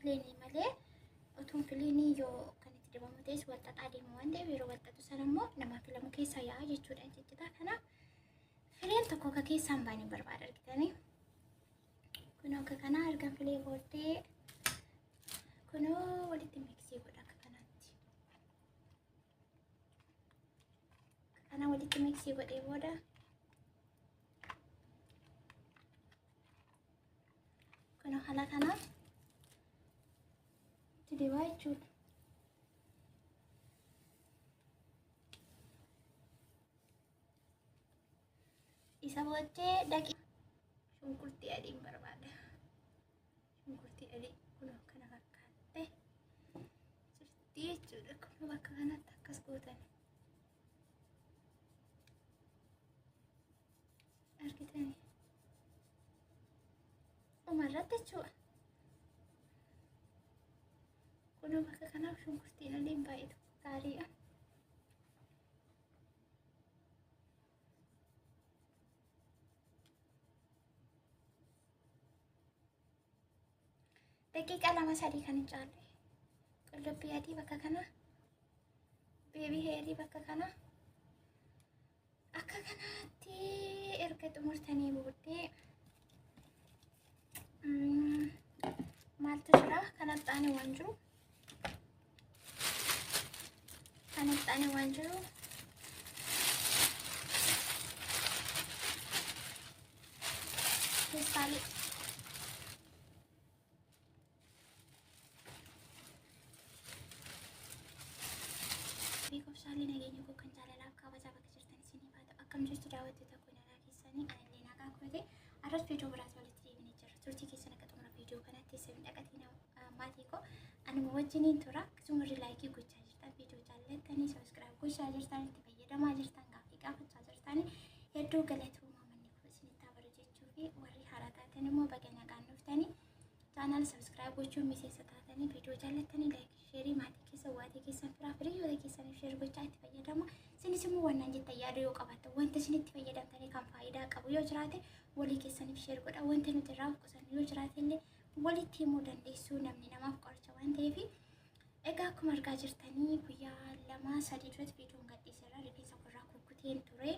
fileeni malee utuun fileenii yoo kan itti dibamu ta'es walxaxaa deemu waan ta'eef yeroo walxaxu sana immoo nama filamu keessa yaa'a jechuudha jechuudha. Kanaaf fileen tokko akka keessaan baanii barbaada argitanii. Kunoo akka kanaa erga filee booddee kunoo walitti miksii godha akka kanaatti. Kana walitti miksii godhee booda kunoo haala kanaa itti dibaa jechuudha. Isa booddee shunkurtii adiin barbaada. Shunkurtii adii kunoo kana fakkaatte jirti jechuudha. Kunoo bakka kanatti akkas gootan argitanii dhumarratti jechuudha. Kunoo bakka kanaaf shunkurtiin adiin baay'ee gaariidha. Daqiiqa 2-3 kan hin caalle qullubbii adii bakka kana, beebii heerii bakka kana akka kanaatti erga xumurtanii booddee maaltu jira kanatti aanee waan jiru Saalii Saalii nageenya koo kan jaalalaaf kabajaa bakka jirtan isinii baata. Akkam jirtu daawwattoota kunneenaa keessanii anillee nagaa kootee arras viidiyoo biraatti walitti deebinee jirra. Turtii keessan akka xumura viidiyoo kanaatti isin dhaqatiin maatii koo anuma wajjiniin tura. Akkasuma warri laayikii gochaa jirtan viidiyoo jaallattanii sabiskiraayib gochaa jirtan itti fayyadamaa jirtan gaaffii gaafachaa jirtan hedduu galatoomaa manni koo isinitti habaru jechuu fi warri haaraa taatan immoo baga nagaan dhuftanii chaanaal sabiskiraayib gochuun miseensa taatanii viidiyoo jaallattanii laayikii sheerii maatii keessa waatii keessan firaa firiyoota keessan sheer gochaa itti fayyadama. Isinis immoo waan jettan yaada yoo qabaattan wanta isin itti fayyadamtanii kan faayidaa qabu yoo jiraate walii keessaniif sheer godha. Wanta nuti irraa qusannu yoo jiraate illee walitti himuu dandeessu namni namaaf qoricha waan ta'eef. Egaa akkuma argaa jirtanii guyyaa 2-3 duratti viidiyoon gadhiiseera. Rifeensa irraa kukkuteen ture.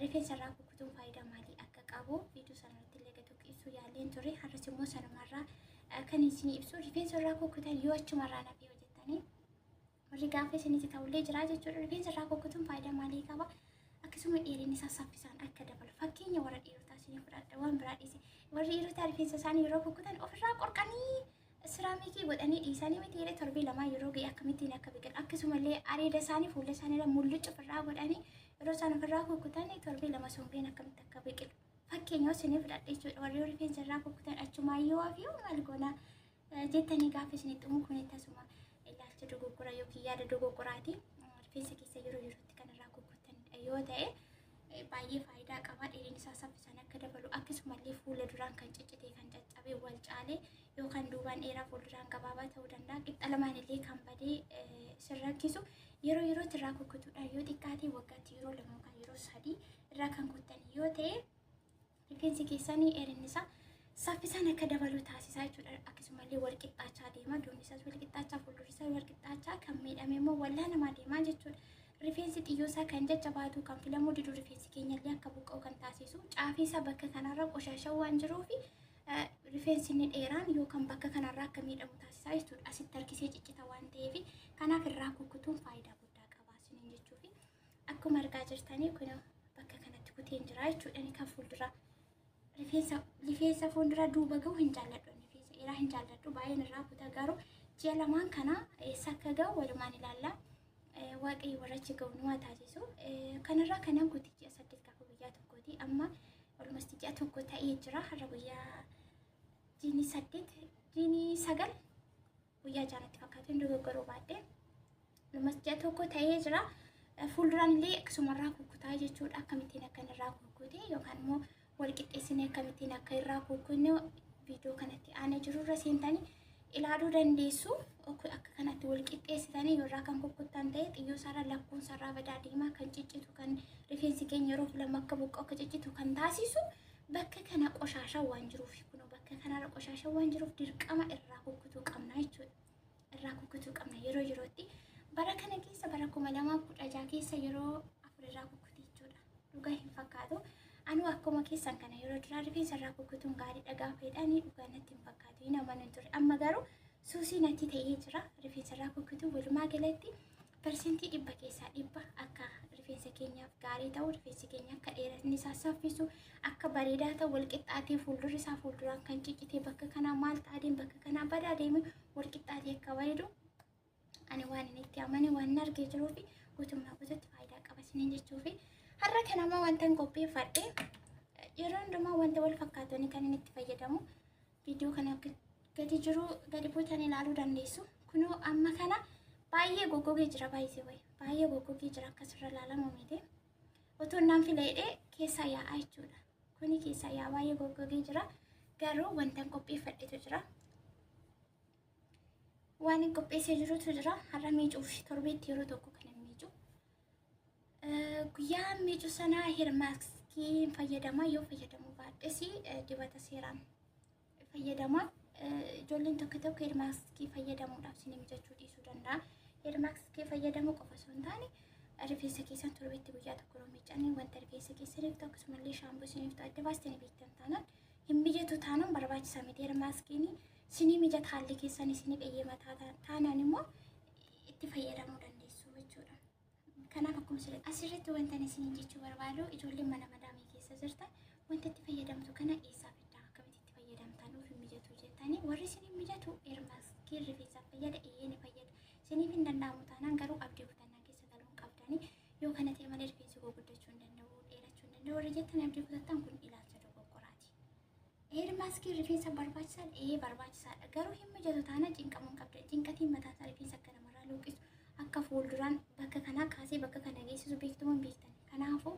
Rifeensa irraa kukkutuun faayidaa maalii akka qabu viidiyoo sanarratti illee gad ibsuu yaaleen ture. Har'as immoo sanumarraa kan isin ibsu rifeensa irraa kukkutan yoo achumarraa nafi hojjettanii warri gaafa isinitti ta'ullee jira jechuudha. Rifeensa irraa kukkutuun faayidaa maalii qaba? Akkasuma dheerinni isaa saffisaan akka dabalu. Fakkeenya warra dhiirotaa isin fudhadha waan biraa dhiise. Warri dhiirotaa rifeensa isaanii yeroo kukkutan ofirraa qorqanii siraamikii godhanii dhiisanii miti jedhee torbee 2 yeroo ga'e akkamittiin akka biqilu. Akkasumallee areeda isaanii fuula isaanii irra mul'ucu ofirraa godhanii yeroo isaan ofirraa kukkutan torbee 2 songeen akkamitti akka biqilu. Fakkeenya isin fudhadha jechuudha. Warri rifeensa irraa kukkutan achumaayyoo fi maal goona jettanii gaafa isin xumu kun tasuma ilaalcha dogoggora yookiin yaada dogoggoraati. Rifeensa keessa yeroo yerootti kan irraa kukkutan yoo ta'e baay'ee faayidaa qaba. Dheerinni isaa saffisaan akka dabalu akkasumallee fuula duraan kan ciccitee kan caccabee wal caalee yookaan duubaan dheeraa fuulduraan gabaabaa ta'uu danda'a. Qixa lamaan illee kan badee sirrakkisu yeroo yerootti irraa kukkutuudhaan yoo xiqqaate waggaatti yeroo 2 yookaan yeroo 3 irraa kan kuttan yoo ta'e rifeensi keessanii dheerinni isaa saffisaan akka dabalu taasisaa jechuudha. Akkasumallee wal qixxaachaa deema. Duubni isaas wal qixxaachaa, fuuldurri isaa wal qixxaachaa, kan miidhame immoo wallaa namaa deemaa jechuudha. Rifeensi xiyyoo isaa kan jajjabaatu, kan filamuu diduu rifeensi keenyallee akka buqqa'u kan taasisu. Caafii isaa bakka kanarra qoshashaa waan jiruuf rifeensi inni dheeraan yookaan bakka kanarraa akka miidhamu taasisaa jechuudha. Asitti harkisee ciccita waan ta'eef kanaaf irraa kukkutuun faayidaa guddaa qaba isiniin jechuufi. Akkuma argaa jirtanii kun bakka kanatti kuteen jira jechuudha. Inni kan fuulduraa rifeensa fuuldura duuba gahu hin jaalladhu. Rifeensa dheeraa hin jaalladhu. Baay'een irraa kutaa garuu ji'a lamaan kana eessa akka gahu walumaan ilaalla. Waaqayyo warrachi gahu nu haa taasisu. Kanarraa kanan kuti ji'a 8 gaafa guyyaa tokkooti. Amma walumatti ji'a tokko ta'ee jira. Har'a guyyaa jiini 8 jiini 9 guyyaa jaanatti fakkaatu hin dogoggoruu baadhee. Walumatti ji'a tokko ta'ee jira. Fuulduraan illee akkasumarraa kukkutaa jechuudha. Akkamittiin akkanirraa kukkute yookaan immoo wal qixxeessinee akkamittiin akka irraa kukkunne viidiyoo kanatti aanee jirurra seentanii ilaaluu dandeessu. Akka kanatti wal qixxeessitanii yoo irraa kan kukkuttan ta'e xiyyoo isaarraa lakkuun isaarraa badaa deemaa kan ciccitu kan rifeensi keenya yeroo filama akka buqqa'u akka ciccitu kan taasisu bakka kana qoshaashaa waan jiruuf kun bakka kanarra qoshaashaa waan jiruuf dirqama irraa kukkutuu qabna bara 2016 keessa yeroo afurarraa kukkutii jechuudha. Dhugaa hin fakkaatu. Anu akkuma keessan kana yeroo duraa rifeensa irraa kukkutuun gaarii dhagaa fayyadanii dhugaa natti hin fakkaatu. Hin amanan ture. Amma garuu suusii natti ta'ee jira. Rifeensa irraa kukkutuun walumaa galatti persentii 100 keessaa 100 akka rifeensa keenyaaf gaarii ta'u, rifeensi keenya akka dheerinni isaa saffisu, akka bareedaa ta'u, wal qixxaatee fuuldurri isaa fuulduraan kan ciccitee bakka kanaa maal ta'een bakka kanaa badaa deeme wal qixxaatee akka bareedu ani waan inni itti amane waan argee jiruu fi guutummaa guutuutti faayidaa qaba isiniin jechuu fi har'a kanama wanta qopheeffadhe yeroo hundumaa wanta wal fakkaatanii kan inni itti fayyadamu viidiyoo kana gadi jiru gadi buutanii ilaaluu dandeessu. Kunoo amma kana baay'ee goggogee jira baay'ee goggogee jira akkasirra ilaalamu miti. Otoo naan fileedhee keessaa yaa'aa jechuudha. Kuni keessaa yaa'aa baay'ee goggogee jira. Garuu wanta qopheeffadhetu jira. Waan qopheessee jirutu jira. Har'a miicuuf torbeetti yeroo tokko kan miicu. Guyyaa miicu sana heermaaskii fayyadama yoo fayyadamu baadhes dibata seeraan fayyadama. Ijoolleen tokko tokko heermaaskii fayyadamuudhaaf isin mijachuu dhiisuu danda'a. Heermaaskii fayyadamu qofa osoo hin taane rifeensa keessan torbeetti guyyaa tokko yoo miicanii wanta rifeensa keessaniif ta'u akkasumallee shaampoo isiniif ta'u adda baastanii beektan taanaan hin mijatu taanaan barbaachisaa miti. Heermaaskiin isinii mijata haalli keessan isiniif eeyyamataa taanaan immoo itti fayyadamuu dandeessu jechuudha. Kanaaf akkuma sirrii asirratti wanta isiniin jechuu barbaadu ijoolleen mana madaamii keessa jirtan wanta itti fayyadamtu kana eessaa fiddaa akkamitti itti fayyadamtan nuuf hin mijatu jettanii warri isiniif mijatu heermaaskii rifeensaaf fayyada ni fayyada. Isiniif hin danda'amu taanaan garuu abdii kutannaa keessa galuun qabdanii yoo kana ta'e malee rifeensi guddachuu hin danda'u dheerachuu hin danda'u warri jettan abdii kutattan kun ilaalcha dogoggoraati. Heermaaskii rifeensa barbaachisaadha barbaachisaadha garuu hin mijatu taanaan cinqamuu hin qabdan. Cinqatiin mataa isaa rifeensa akka namarraa luuqisu akka fuulduraan bakka kanaa kaasee bakka kana geessisu beektumoo hin beektan. Kanaafuu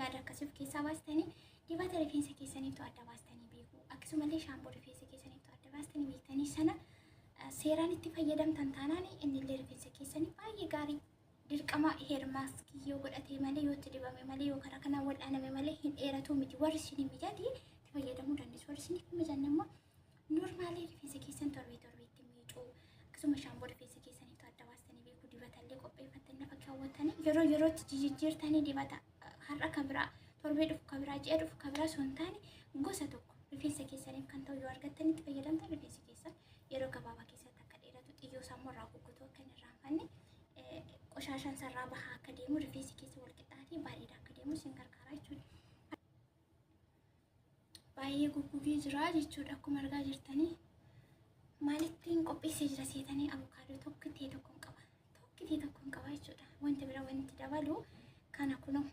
yaada akkasii of keessaa baastanii dibata rifeensa keessaniif adda baastanii beeku. Akkasumallee shaampoo rifeensa keessaniif adda baastanii beektanii sana seeraan itti fayyadamtan taanaan innillee rifeensa keessanii baay'ee gaarii. Dirqama heermaaskii yoo godhatee malee yoo itti dibame malee yoo karaa kanaan wal'aaname malee hin dheeratu miti. Warri isin mijate itti fayyadamuu dandeessu. Warri isin hin mijanne immoo noormaalii rifeensa keessan torbeetti miicuu akkasuma shaampoo rifeensa keessaniif adda baastanii beeku. Dibatallee qopheeffattanii lafa kaawwattanii yeroo yerootti jijjiirtanii dibata har'a kan biraa torbee dhufu kan biraa ji'a dhufu kan biraa osoo hin taane gosa tokko rifeensa keessaniif kan ta'u yoo argattan itti fayyadamtan rifeensi keessan yeroo gabaabaa keessatti akka dheeratu xiyyoo sammuu irraa guggutuu akka hin irraanfanne qoshashaan sarraa bahaa akka deemu rifeensi keessa wal qixxaatee bareedaa akka deemu isin gargaara jechuudha. Baay'ee guggugee jira jechuudha akkuma argaa jirtanii. Maalittiin qopheessee jira seetanii abukaadoo tokkittii tokkoon qaba jechuudha. Wanti bira wanti dabalu kana kunoo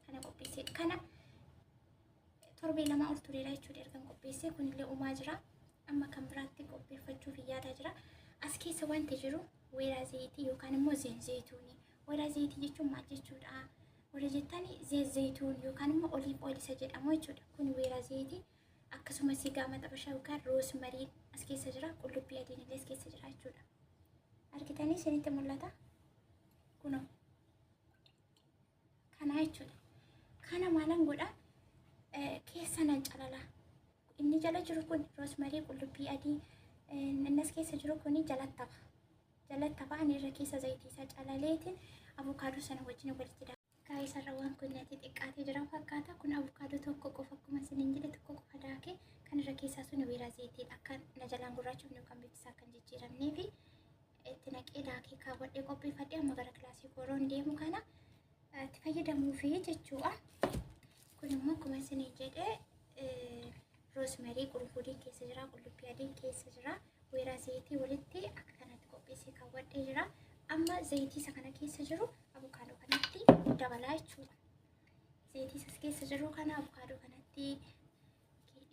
kana qopheessee kana torbee lama ol tureera jechuudha ergan qopheessee kunillee uumaa jira. Amma kan biraatti qopheeffachuuf yaadaa jira. As keessa wanti jiru weeraa zayitii yookaan immoo zeyituunii. Weeraa zayitii jechuun maal jechuudha? Warra jettanii zeyituun yookaan immoo oliif oilisa jedhamu jechuudha. Kun weeraa zayitii akkasumas gaama xabashaa yookaan roosmariin as keessa jira. Qullubbii adiin illee as keessa jira jechuudha. Argitanii isinitti mul'ata? Kunoo kana jechuudha. Kana maalan godha? Keessa nan calala. Inni jala jiru kun roosmarii qullubbii adii inni as keessa jiru kun jalattafa ani irra keessa zayitii isaa calaleetiin abukaadoo sana wajjin walitti dabalaa. Kaayisarra waan kun natti xiqqaatee jira fakkaata. Kun abukaadoo tokko qofa akkuma isiniin jedhe tokko qofa daakee kan irra keessaa sun weeraa zayitii akka na jalaan gurraachuuf yookaan beeksisaa kan jijjiiramnee fi itti naqee daakee kaawwadhee qopheeffadhee amma gara kilaasii koroon deemu kana itti fayyadamuufi jechuudha. Kun immoo akkuma isiniin jedhe roosmarii qurunfudiin keessa jira, qullubbii adiin keessa jira, weeraa zayitii walitti akka kanatti qopheessee kaawwadhee jira. Amma zayitii isa kana keessa jiru abukaadoo kanatti dabalaa jechuudha. Zayitii isa keessa jiru kana abukaadoo kanatti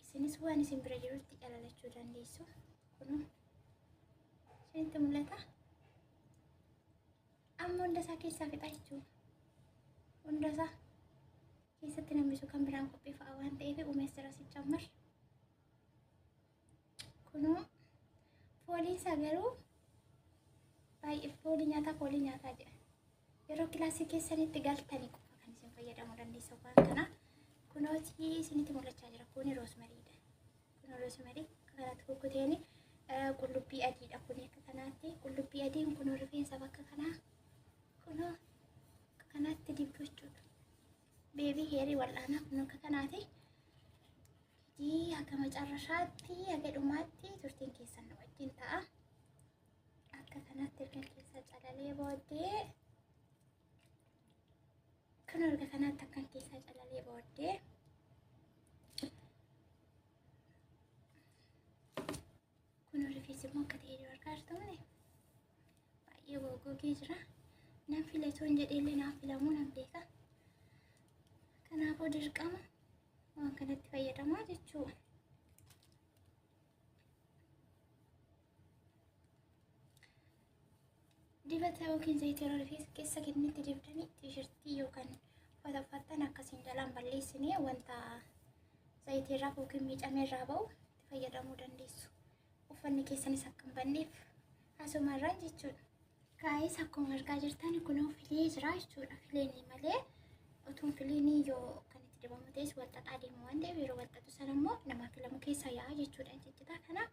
isinis waan isin bira jirutti calalachuu dandeessu. Kun isinitti mul'ata? Amma hundasaa keessaa fixa jechuudha. Hundasaa keessatti nambisu kan biraan qopheeffa'a waan ta'eef uumessa irra siccamar. Kunoo fooliin isaa garuu baay'ee foolii nyaataa jedha. Yeroo kilaasii keessanitti galtanii qofa kan isin fayyadamuu dandeessu waan kana. Kunooti isinitti mul'achaa jira. Kuni roosmariidha. Kun roosmarii kanatti kukkuteeni qullubbii adiidha kun akka kanaatti. Qullubbii adiin kun rifeensa bakka kanaa kun akka kanaatti dibdu jechuudha. Beebii heerii wal'aanaa kun akka kanaati. Haga macarrashaatti haga dhumaatti turtiin keessan nu wajjin ta'a. Akka kanaatti erga keessa calalee booddee kun erga kanaatti akkan keessa calalee booddee kun rifeensi immoo akka ta'e argaa jirtu baay'ee goggogee jira. Nan filatoon jedheellee naaf filamuu nan beeka. Kanaafuu dirqama waan kanatti fayyadamaa jechuudha. Dibata yookiin zayitii rifeensa keessa kennitti dibdanii tiishirtii yookaan uffata uffattan akkasiin jalaan balleessinee wanta zayitii irraa yookiin miicamee irraa ba'u itti fayyadamuu dandeessu. Uffanni keessanis akka hin banneef asumarraan jechuudha. Gaa'is akkuma argaa jirtan kunoo filee jira jechuudha. Fileen malee utuun filiin yoo kan itti dibamu ta'es walxaxaa deemu waan ta'eef yeroo walxaxu sana immoo nama filamu keessa yaa'a jechuudha jechuudha. Kanaaf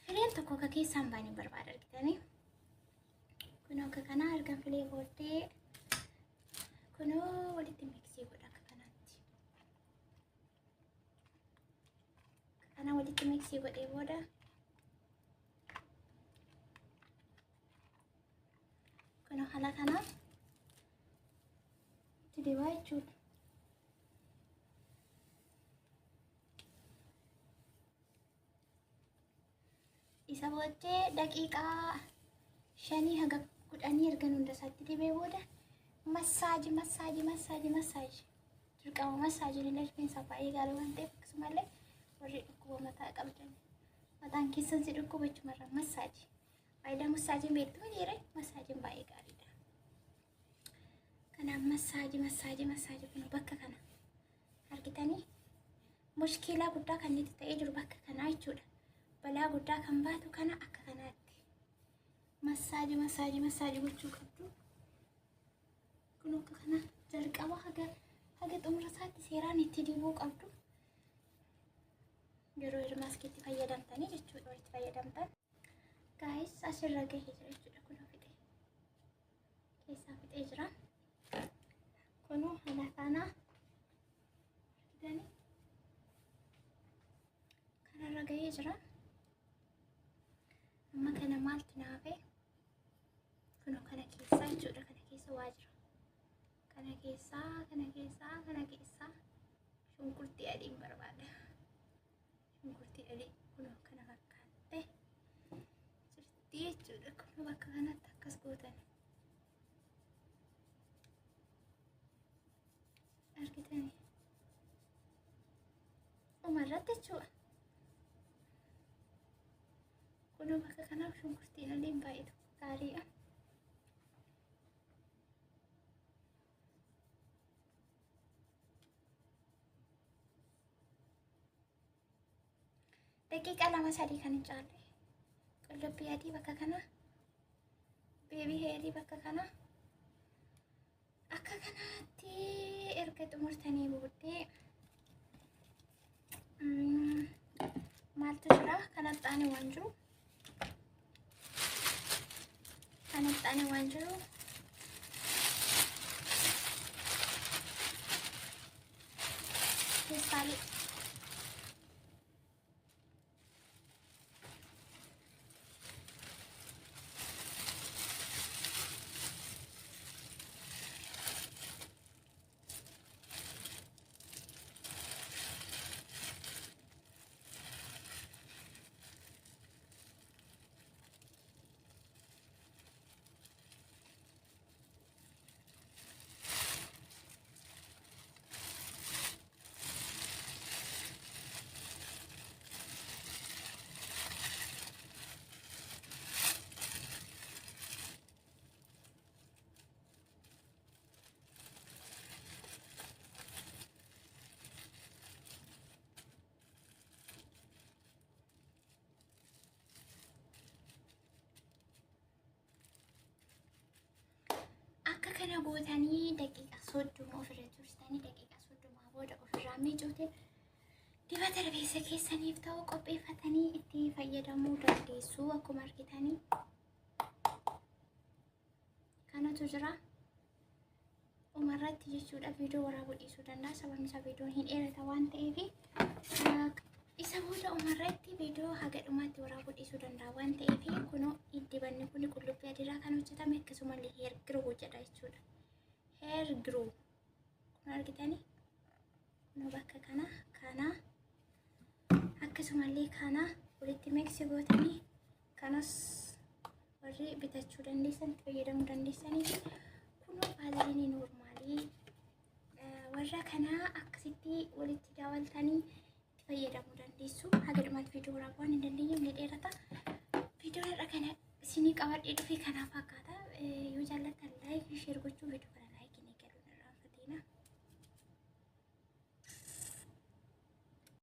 fileen tokko akka keessaan baanii barbaada argitanii. Kunoo akka kanaa erga filee booddee kunoo walitti miksii godha akka kanaatti. Kana walitti miksii godhee booda kunoo haala kanaa itti dibaa jechuudha. Isa booddee daqiiqaa 5 haga 10 erga hunda isaatti dibee booda masaaji dirqama masaajiin illee rifeensa baay'ee gaarii waan ta'eef akkasumallee warri dhukkuba mataa qabdan mataan keessan si dhukkubachumarra masaaji. Faayidaa masaajiin beektu jedhee masaajiin baay'ee gaariidha. Kanaaf masaaji kun bakka kana argitanii mushkilaa guddaa kan itti ta'ee jiru bakka kanaa jechuudha. Balaa guddaa kan baatu kana akka kanaatti. Masaaji gochuu qabdu. Kun akka kana jalqaba haga xumura isaatti seeraan itti dibuu qabdu. Yeroo hirmaaskiitti fayyadamtanii jechuudha itti fayyadamtan. Gaa'is asirra gahee jira jechuudha. Kun fixee keessaa fixee jira. Kunoo haala kanaa argitanii kanarra gahee jira. Amma kana maaltu naafee? Kunoo kana keessa jechuudha. Kana keessa waa jira. Kana keessa shunkurtii adiin barbaada. Shunkurtii adii kunoo kana fakkaatte jirti jechuudha. Kunoo bakka kanatti akkas gootan argitanii dhumarratti jechuudha. Kunoo bakka kanaaf shunkurtiin adiin baay'ee gaariidha. Daqiiqaa 2-3 kan hin caalle. Qullubbii adii bakka kana, beebii heerii bakka kana. Akka kanaatti erga xumurtanii booddee maaltu jira? Kanaxxaanii waan jiru. Keessaalee kana gootanii daqiiqaa 30 ofirra turtanii daqiiqaa 30 booda ofirraa miicuutiin dibata rifeensa keessaniif ta'u qopheeffatanii itti fayyadamuu dandeessu. dandeessu. Akkuma argitanii kanatu jira umarratti jechuudha. Viidiyoo waraabuu dhiisuu danda'a sababni isaa viidiyoon hin dheerata waan ta'eef. Isa booda umarratti viidiyoo haga dhumaatti waraabuu dhiisuu danda'a waan ta'eef kunoo dibanni kun qullubbii adiirraa kan hojjetame akkasumallee heer giruu jedha jechuudha. Heer giruu kun argitanii kunoo bakka kana akkasumallee kana walitti miksii gootanii kanas warri bitachuu dandeessan itti fayyadamuu dandeessanii kunoo baaziliinii noormaalii warra kanaa akkasitti walitti daawwaltanii itti fayyadamuu dandeessu. Haga dhumaatti viidiyoo waraabuu waan hin dandeenyeef ni dheerata. Viidiyoo irra kana isinii qabadhee dhufe kanaaf fakkaata. Yoo jaallattan laayik sheer gochuu viidiyoo kana